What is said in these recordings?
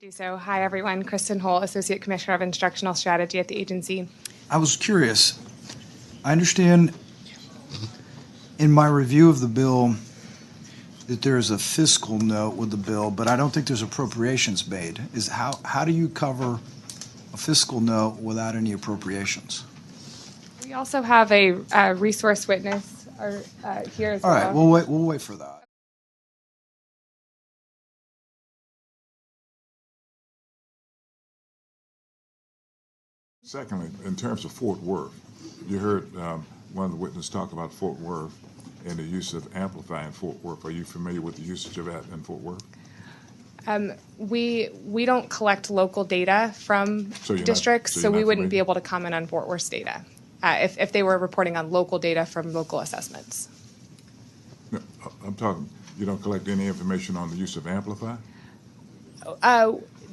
Do so. Hi, everyone. Kristen Hull, Associate Commissioner of Instructional Strategy at the agency. I was curious. I understand in my review of the bill that there is a fiscal note with the bill, but I don't think there's appropriations made. How do you cover a fiscal note without any appropriations? We also have a resource witness here as All well. right, we'll wait for that. Secondly, in terms of Fort Worth, you heard one of the witnesses talk about Fort Worth and the use of Amplify in Fort Worth. Are you familiar with the usage of that in Fort Worth? We don't collect local data from districts, so we wouldn't be able to comment on Fort Worth's data if they were reporting on local data from local assessments. No, I'm talking, you don't collect any information on the use of Amplify?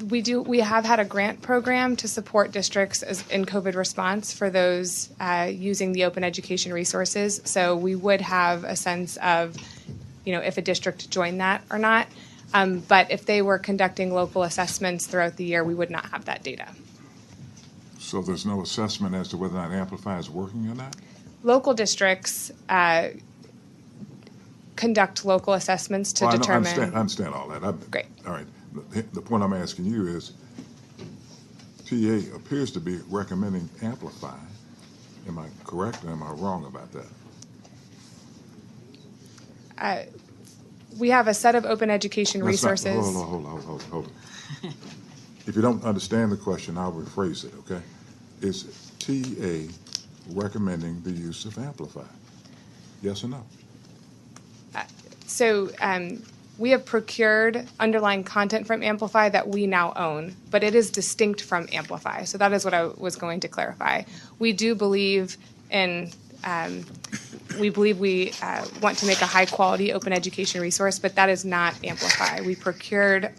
We have had a grant program to support districts in COVID response for those using the open education resources. So we would have a sense of, if a district joined that or not. But if they were conducting local assessments throughout the year, we would not have that data. So there's no assessment as to whether or not Amplify is working or not? Local districts conduct local assessments to determine. I understand all that. Great. All right. The point I'm asking you is, TA appears to be recommending Amplify. Am I correct or am I wrong about that? We have a set of open education resources. Hold on. If you don't understand the question, I'll rephrase it, okay? Is TA recommending the use of Amplify? Yes or no? We have procured underlying content from Amplify that we now own, but it is distinct from Amplify. So that is what I was going to clarify. We do believe in, we want to make a high quality open education resource, but that is not Amplify. We procured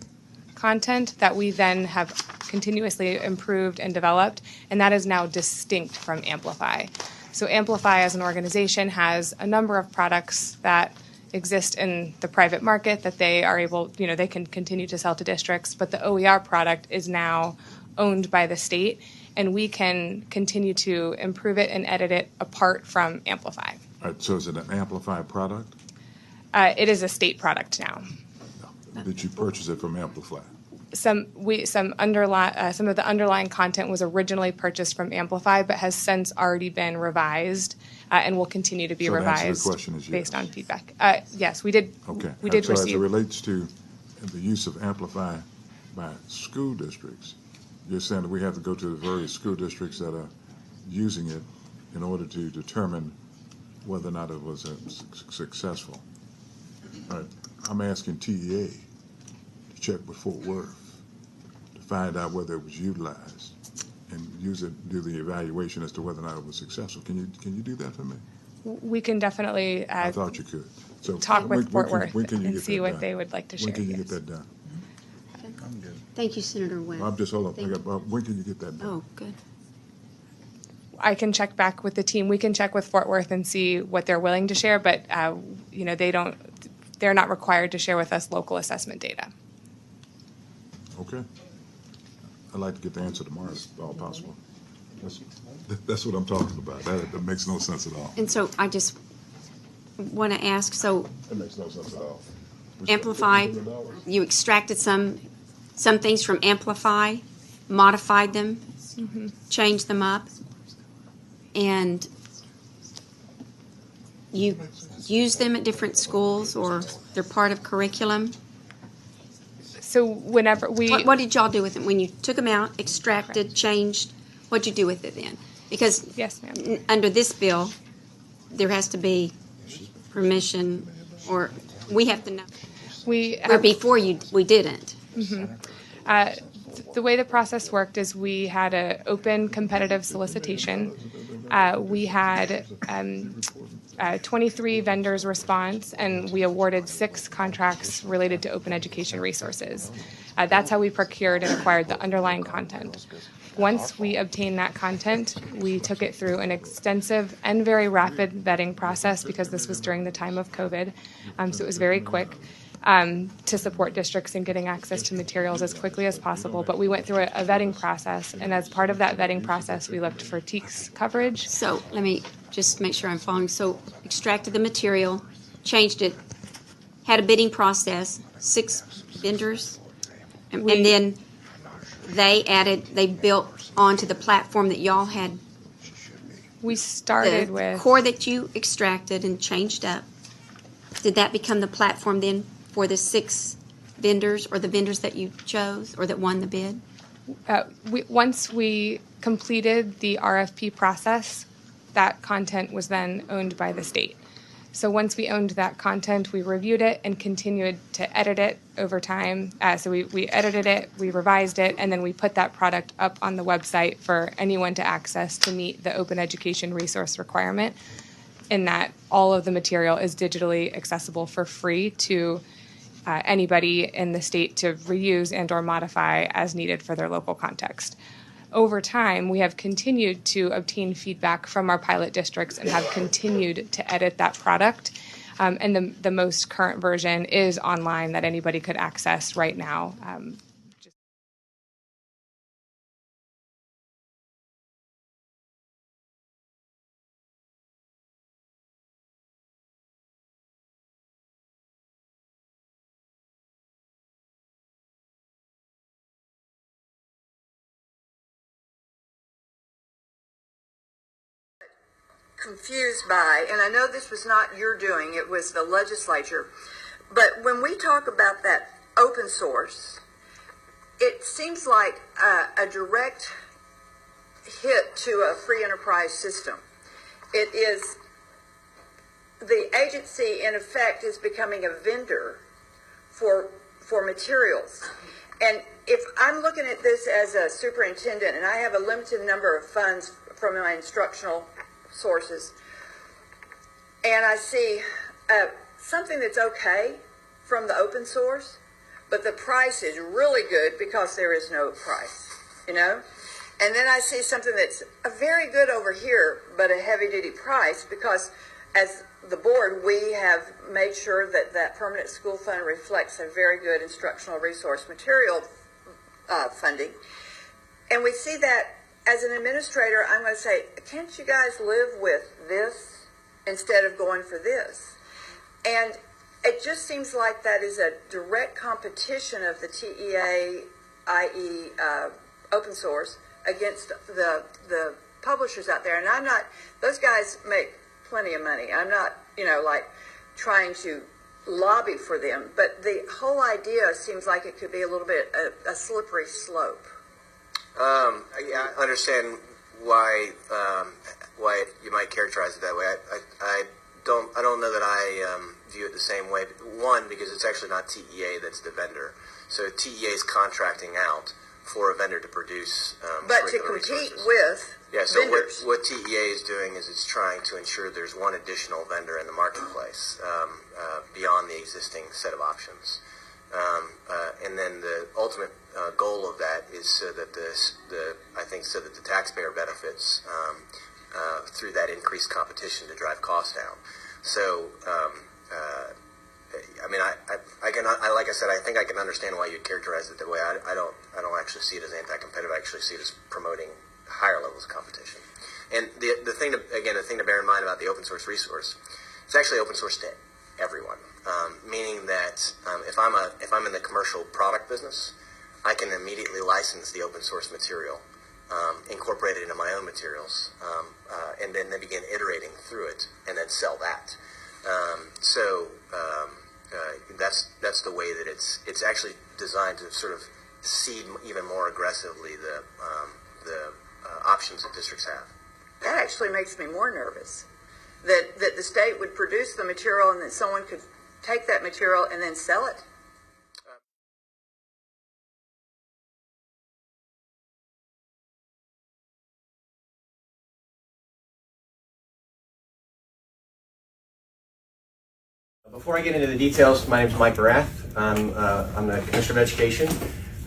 content that we then have continuously improved and developed, and that is now distinct from Amplify. So Amplify as an organization has a number of products that exist in the private market that they are able, they can continue to sell to districts, but the OER product is now owned by the state, and we can continue to improve it and edit it apart from Amplify. All right, so is it an Amplify product? It is a state product now. Did you purchase it from Amplify? Some of the underlying content was originally purchased from Amplify, but has since already been revised and will continue to be revised the answer to the question is yes. Based on feedback. Yes, we did. Okay. We did so receive. As it relates to the use of Amplify by school districts, you're saying that we have to go to the various school districts that are using it in order to determine whether or not it was successful. All right. I'm asking TEA to check with Fort Worth to find out whether it was utilized and do the evaluation as to whether or not it was successful. Can you do that for me? We can definitely I thought you could. So talk with Fort Worth and see what done? they would like to share. When can you get that done? I'm good. Thank you, Senator Webb. I'm just, hold on. When can you get that done? Oh, good. I can check back with the team. We can check with Fort Worth and see what they're willing to share, but they're not required to share with us local assessment data. Okay. I'd like to get the answer tomorrow if all possible. That's what I'm talking about. That makes no sense at all. And so I just want to ask, so It makes no sense at all. Amplify, you extracted some things from Amplify, modified them, changed them up, and you use them at different schools, or they're part of curriculum? So whenever What did y'all do with them? When you took them out, extracted, changed, what'd you do with it then? Because Yes, ma'am. Under this bill, there has to be permission, or we have to know. Where before we didn't. The way the process worked is we had an open competitive solicitation. We had 23 vendors response, and we awarded 6 contracts related to open education resources. That's how we procured and acquired the underlying content. Once we obtained that content, we took it through an extensive and very rapid vetting process because this was during the time of COVID, so it was very quick. to support districts in getting access to materials as quickly as possible. But we went through a vetting process, and as part of that vetting process, we looked for TEKS coverage. So let me just make sure I'm following. So extracted the material, changed it, had a bidding process, 6 vendors, and then they built onto the platform that y'all had. We started The with core that you extracted and changed up. Did that become the platform then for the 6 vendors, or the vendors that you chose or that won the bid? once we completed the RFP process, that content was then owned by the state. So once we owned that content, we reviewed it and continued to edit it over time. So we edited it, we revised it, and then we put that product up on the website for anyone to access to meet the open education resource requirement, in that all of the material is digitally accessible for free to anybody in the state to reuse and or modify as needed for their local context. Over time, we have continued to obtain feedback from our pilot districts and have continued to edit that product. And the most current version is online that anybody could access right now. Confused by, and I know this was not your doing, it was the legislature, but when we talk about that open source, it seems like a direct hit to a free enterprise system. It is, the agency in effect is becoming a vendor for materials. And if I'm looking at this as a superintendent and I have a limited number of funds from my instructional sources, and I see something that's okay from the open source, but the price is really good because there is no price, you know? And then I see something that's a very good over here, but a heavy-duty price, because as the board, we have made sure that that permanent school fund reflects a very good instructional resource material funding. And we see that. As an administrator, I'm going to say, can't you guys live with this instead of going for this? And it just seems like that is a direct competition of the TEA, i.e. Open source, against the publishers out there. And I'm not, those guys make plenty of money. I'm not, like trying to lobby for them. But the whole idea seems like it could be a little bit a slippery slope. I understand why you might characterize it that way. I don't know that I view it the same way. One, because it's actually not TEA that's the vendor. So TEA is contracting out for a vendor to produce but to compete with vendors. What TEA is doing is it's trying to ensure there's one additional vendor in the marketplace beyond the existing set of options. And then the ultimate goal of that is so that the taxpayer benefits through that increased competition to drive costs down. So, like I said, I think I can understand why you'd characterize it that way. I don't actually see it as anti-competitive. I actually see it as promoting higher levels of competition. And the thing to bear in mind about the open source resource, it's actually open source to everyone. Meaning that if I'm in the commercial product business, I can immediately license the open source material, incorporate it into my own materials, and then they begin iterating through it and then sell that. That's the way that it's actually designed to sort of seed even more aggressively the options that districts have. That actually makes me more nervous. That the state would produce the material and that someone could take that material and then sell it. Before I get into the details, my name is Mike Morath. I'm the Commissioner of Education.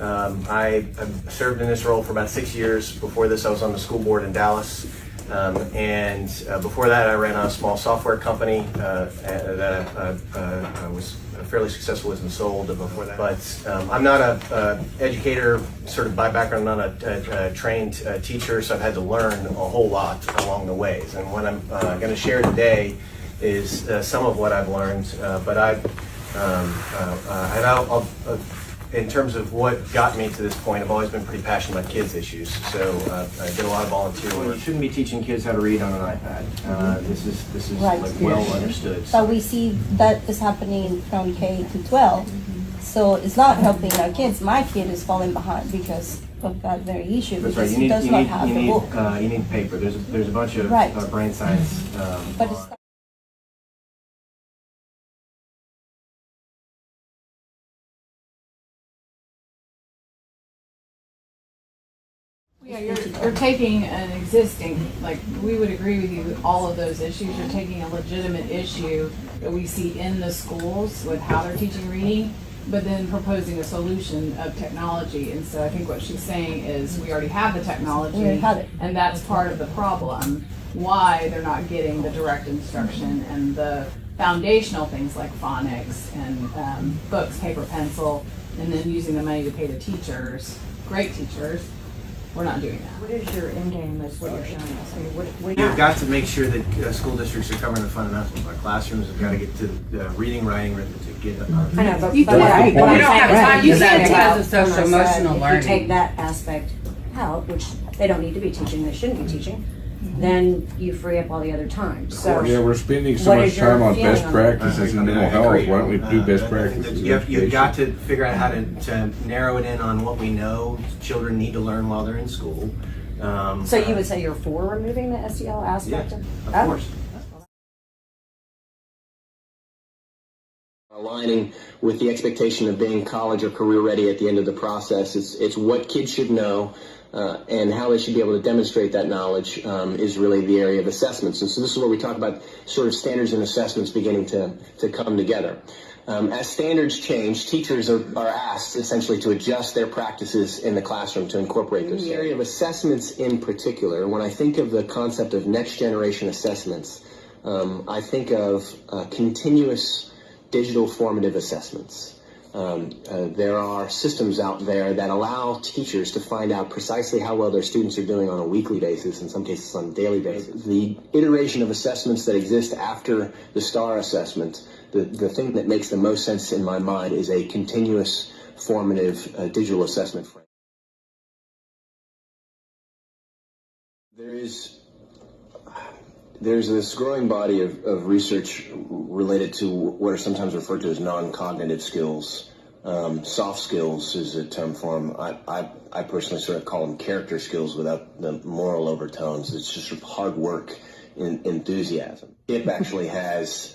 I served in this role for about 6 years. Before this, I was on the school board in Dallas. And before that, I ran a small software company that I was fairly successful with and sold before that. But I'm not a educator, sort of by background. I'm not a trained teacher, so I've had to learn a whole lot along the ways. And what I'm going to share today is some of what I've learned. But in terms of what got me to this point, I've always been pretty passionate about kids' issues. So I did a lot of volunteer work. You shouldn't be teaching kids how to read on an iPad. This is Right. like well understood. But we see that is happening from K to 12. So it's not helping our kids. My kid is falling behind because of that very issue. That's right. Because he does not have the book. You need paper. There's a bunch of Right. brain science. But it's Yeah, you're taking an existing, like, we would agree with you, all of those issues. You're taking a legitimate issue that we see in the schools with how they're teaching reading, but then proposing a solution of technology. And so I think what she's saying is we already have the technology, We already have it. and that's part of the problem. Why they're not getting the direct instruction and the foundational things like phonics and books, paper, pencil, and then using the money to pay the teachers, great teachers. We're not doing that. What is your end game? That's what you're showing us. I mean, what You've got to make sure that school districts are covering the fundamentals. Our classrooms have got to get to reading, writing, arithmetic. I know, but You what don't I'm have saying time is to you do can't that tell because of social emotional if learning. you take that aspect out, which they don't need to be teaching, they shouldn't be teaching, then you free up all the other time. So Yeah, we're spending so what much is your time on feeling best on practices in mental health. Why don't we do best I think practices in that you've got education? to figure out how to narrow it in on what we know children need to learn while they're in school. So you would say you're for removing the SEL aspect? Yeah, of course. Aligning with the expectation of being college or career ready at the end of the process. It's what kids should know and how they should be able to demonstrate that knowledge is really the area of assessments. And so this is where we talk about sort of standards and assessments beginning to come together. As standards change, teachers are asked essentially to adjust their practices in the classroom to incorporate those. In the area of assessments in particular, when I think of the concept of next generation assessments, I think of continuous digital formative assessments. There are systems out there that allow teachers to find out precisely how well their students are doing on a weekly basis, in some cases on a daily basis. The iteration of assessments that exist after the STAR assessment, the thing that makes the most sense in my mind is a continuous formative digital assessment frame. There's this growing body of research related to what are sometimes referred to as non-cognitive skills. Soft skills is a term for them. I personally sort of call them character skills without the moral overtones. It's just sort of hard work and enthusiasm. IP actually has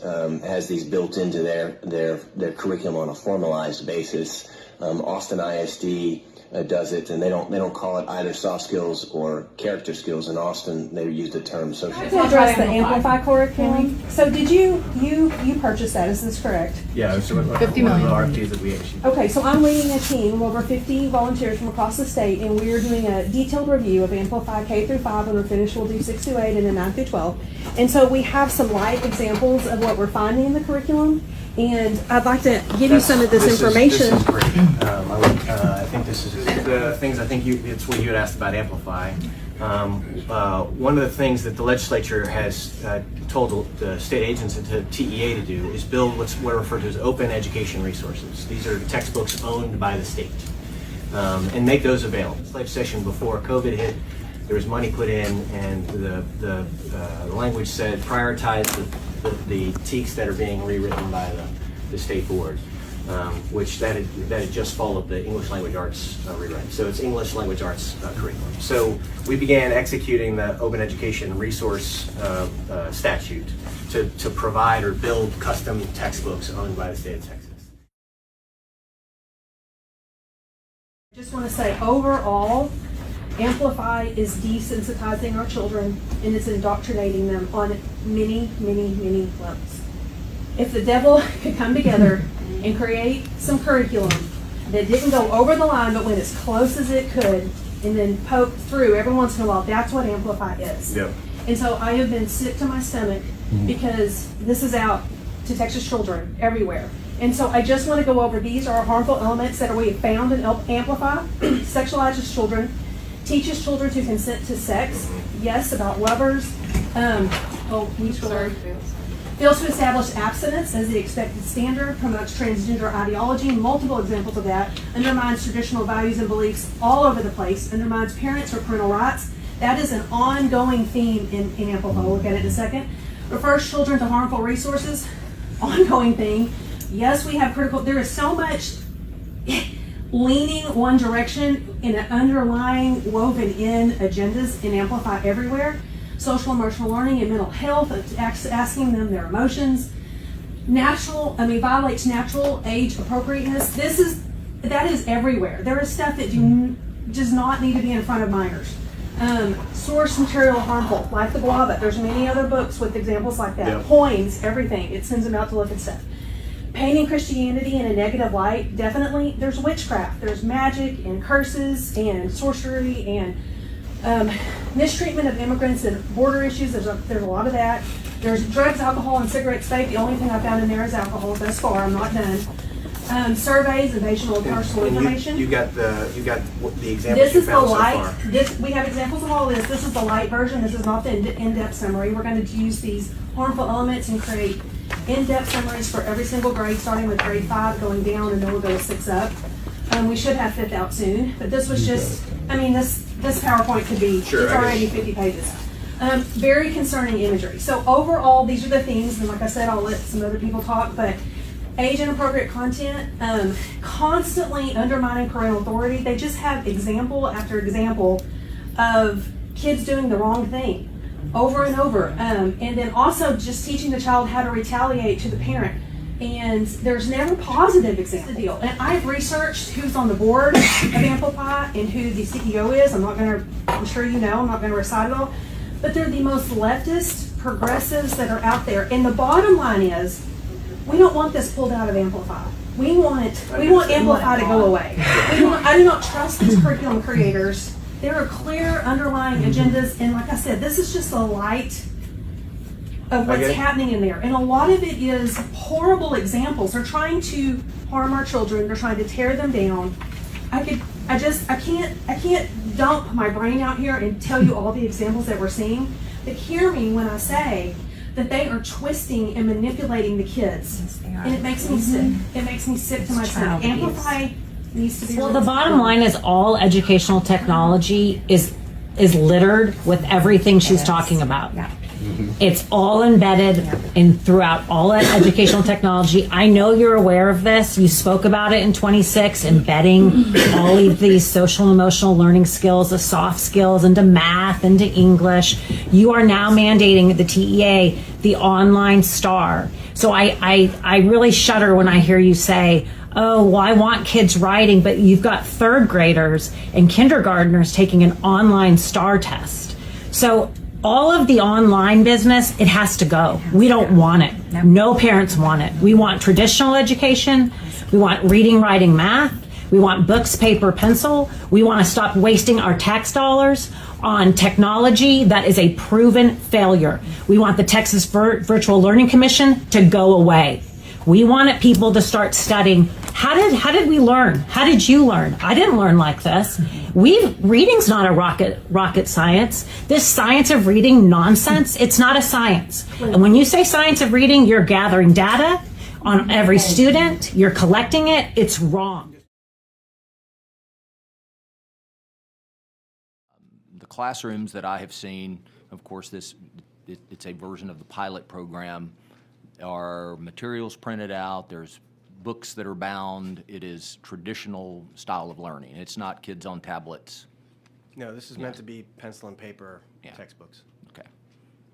these built into their curriculum on a formalized basis. Austin ISD does it, and they don't call it either soft skills or character skills. In Austin, they use the term social. To address the Amplify curriculum. So did you purchase that? Is this correct? Yeah, it's one of the RFPs that we issued. Okay, so I'm leading a team of over 50 volunteers from across the state, and we are doing a detailed review of Amplify K through 5. When we're finished, we'll do 6 through 8 and then 9 through 12. And so we have some light examples of what we're finding in the curriculum. And I'd like to give you some of this information. This is great. I think this is the things. I think it's what you had asked about Amplify. One of the things that the legislature has told the state agents at the TEA to do is build what are referred to as open education resources. These are textbooks owned by the state, and make those available. This legislative session before COVID hit, there was money put in, and the language said prioritize the TEKs that are being rewritten by the state board, which that had just followed the English language arts rewrite. So it's English language arts curriculum. So we began executing the open education resource statute to provide or build custom textbooks owned by the state of Texas. I just want to say, overall, Amplify is desensitizing our children, and it's indoctrinating them on many, many, many levels. If the devil could come together and create some curriculum that didn't go over the line but went as close as it could and then poke through every once in a while, that's what Amplify is. Yep. And so I have been sick to my stomach because this is out to Texas children everywhere. And so I just want to go over, these are harmful elements that we have found in Amplify. Sexualizes children, teaches children to consent to sex, yes, about lovers. Fails to establish abstinence as the expected standard, promotes transgender ideology, multiple examples of that, undermines traditional values and beliefs all over the place, undermines parents or parental rights. That is an ongoing theme in Amplify. We'll look at it in a second. Refers children to harmful resources, ongoing theme. Yes, we have critical, there is so much leaning one direction in an underlying woven in agendas in Amplify everywhere. Social emotional learning and mental health, asking them their emotions. Violates natural age appropriateness. That is everywhere. There is stuff that does not need to be in front of minors. Source material harmful, like the guava. There's many other books with examples like that. Yep. Poems, everything. It sends them out to look at stuff. Painting Christianity in a negative light, definitely. There's witchcraft. There's magic and curses and sorcery and mistreatment of immigrants and border issues. There's a lot of that. There's drugs, alcohol, and cigarettes. The only thing I found in there is alcohol thus far. I'm not done. Surveys, invasion of personal information. You got the examples. This is the light. We have examples of all this. This is the light version. This is not the in-depth summary. We're going to use these harmful elements and create in-depth summaries for every single grade, starting with grade 5, going down, and then we'll go 6 up. We should have 5th out soon, but this was just, this PowerPoint could be, it's already 50 pages. Very concerning imagery. So overall, these are the themes, and like I said, I'll let some other people talk, but age inappropriate content, constantly undermining parental authority. They just have example after example of kids doing the wrong thing over and over. And then also just teaching the child how to retaliate to the parent. And there's never positive example deal. And I've researched who's on the board of Amplify and who the CEO is. I'm sure you know, I'm not gonna recite it all. But they're the most leftist progressives that are out there. And the bottom line is, we don't want this pulled out of Amplify. We want Amplify to go away. I do not trust these curriculum creators. There are clear underlying agendas, and like I said, this is just a light of what's happening in there. And a lot of it is horrible examples. They're trying to harm our children. They're trying to tear them down. I can't dump my brain out here and tell you all the examples that we're seeing, but hear me when I say that they are twisting and manipulating the kids. And it makes me sick. It makes me sick to my stomach. Amplify needs to be. Well, the bottom line is all educational technology is littered with everything she's talking about. Yeah. It's all embedded in throughout all educational technology. I know you're aware of this. You spoke about it in 26, embedding all of these social and emotional learning skills, the soft skills, into math, into English. You are now mandating the TEA, the online STAR. So I really shudder when I hear you say, oh, well, I want kids writing, but you've got 3rd graders and kindergartners taking an online STAR test. So all of the online business, it has to go. We don't want it. No parents want it. We want traditional education. We want reading, writing, math. We want books, paper, pencil. We want to stop wasting our tax dollars on technology that is a proven failure. We want the Texas Virtual Learning Commission to go away. We wanted people to start studying. How did we learn? How did you learn? I didn't learn like this. Reading's not a rocket science. This science of reading nonsense, it's not a science. And when you say science of reading, you're gathering data on every student, you're collecting it, it's wrong. The classrooms that I have seen, of course, it's a version of the pilot program, are materials printed out, there's books that are bound. It is traditional style of learning. It's not kids on tablets. No, this is meant to be pencil and paper textbooks. Okay.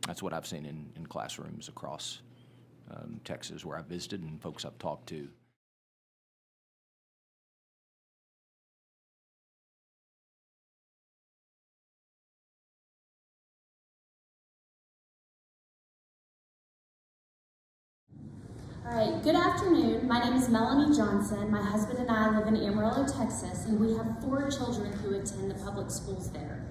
That's what I've seen in classrooms across Texas where I've visited and folks I've talked to. All right, good afternoon. My name is Melanie Johnson. My husband and I live in Amarillo, Texas, and we have 4 children who attend the public schools there.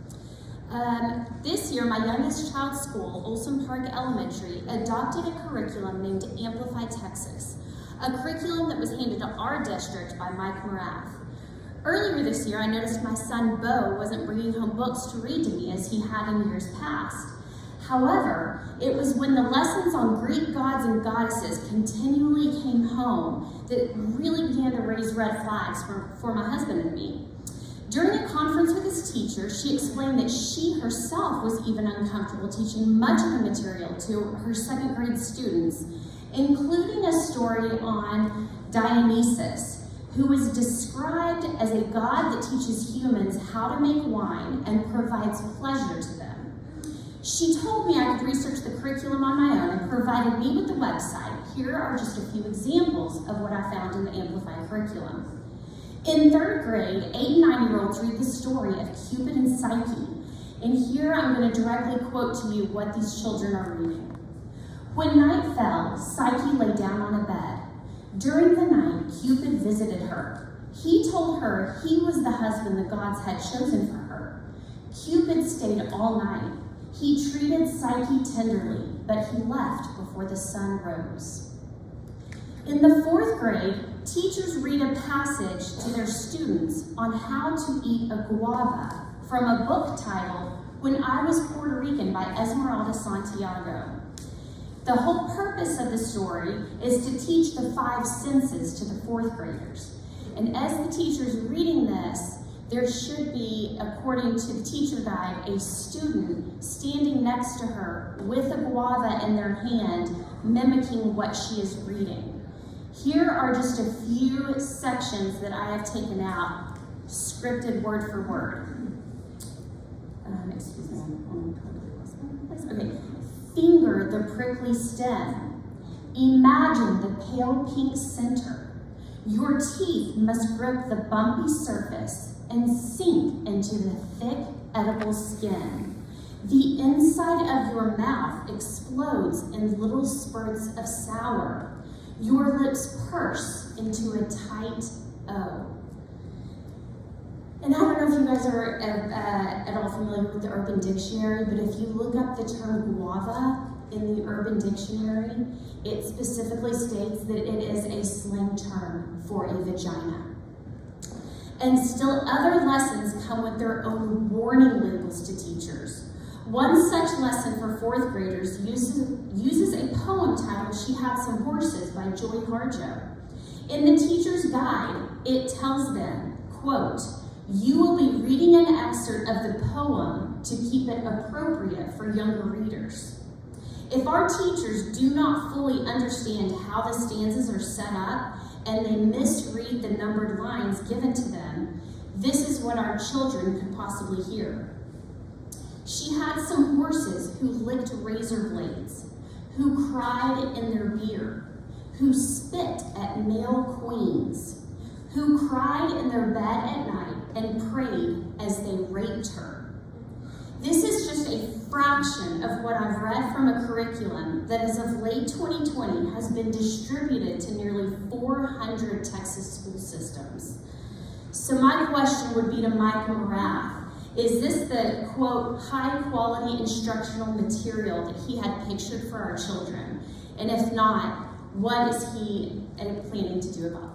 This year, my youngest child's school, Olson Park Elementary, adopted a curriculum named Amplify, Texas, a curriculum that was handed to our district by Mike Morath. Earlier this year, I noticed my son Bo wasn't bringing home books to read to me as he had in years past. However, it was when the lessons on Greek gods and goddesses continually came home that it really began to raise red flags for my husband and me. During a conference with his teacher, she explained that she herself was even uncomfortable teaching much of the material to her second grade students, including a story on Dionysus, who is described as a god that teaches humans how to make wine and provides pleasure to them. She told me I could research the curriculum on my own and provided me with the website. Here are just a few examples of what I found in the Amplify curriculum. In 3rd grade, 8 and 9-year-olds read the story of Cupid and Psyche. And here I'm going to directly quote to you what these children are reading. When night fell, Psyche lay down on a bed. During the night, Cupid visited her. He told her he was the husband the gods had chosen for her. Cupid stayed all night. He treated Psyche tenderly, but he left before the sun rose. In the 4th grade, teachers read a passage to their students on how to eat a guava from a book titled When I Was Puerto Rican by Esmeralda Santiago. The whole purpose of the story is to teach the 5 senses to the 4th graders. And as the teacher's reading this, there should be, according to the teacher guide, a student standing next to her with a guava in their hand, mimicking what she is reading. Here are just a few sections that I have taken out, scripted word for word. Excuse me. Okay. Finger the prickly stem. Imagine the pale pink center. Your teeth must grip the bumpy surface and sink into the thick, edible skin. The inside of your mouth explodes in little spurts of sour. Your lips purse into a tight O. And I don't know if you guys are at all familiar with the Urban Dictionary, but if you look up the term guava in the Urban Dictionary, it specifically states that it is a slang term for a vagina. And still other lessons come with their own warning labels to teachers. One such lesson for 4th graders uses a poem titled She Had Some Horses by Joy Harjo. In the teacher's guide, it tells them, quote, you will be reading an excerpt of the poem to keep it appropriate for younger readers. If our teachers do not fully understand how the stanzas are set up and they misread the numbered lines given to them, this is what our children could possibly hear. She had some horses who licked razor blades, who cried in their beer, who spit at male queens, who cried in their bed at night and prayed as they raped her. This is just a fraction of what I've read from a curriculum that as of late 2020 has been distributed to nearly 400 Texas school systems. So my question would be to Mike Morath, is this the, quote, high quality instructional material that he had pictured for our children? And if not, what is he planning to do about it?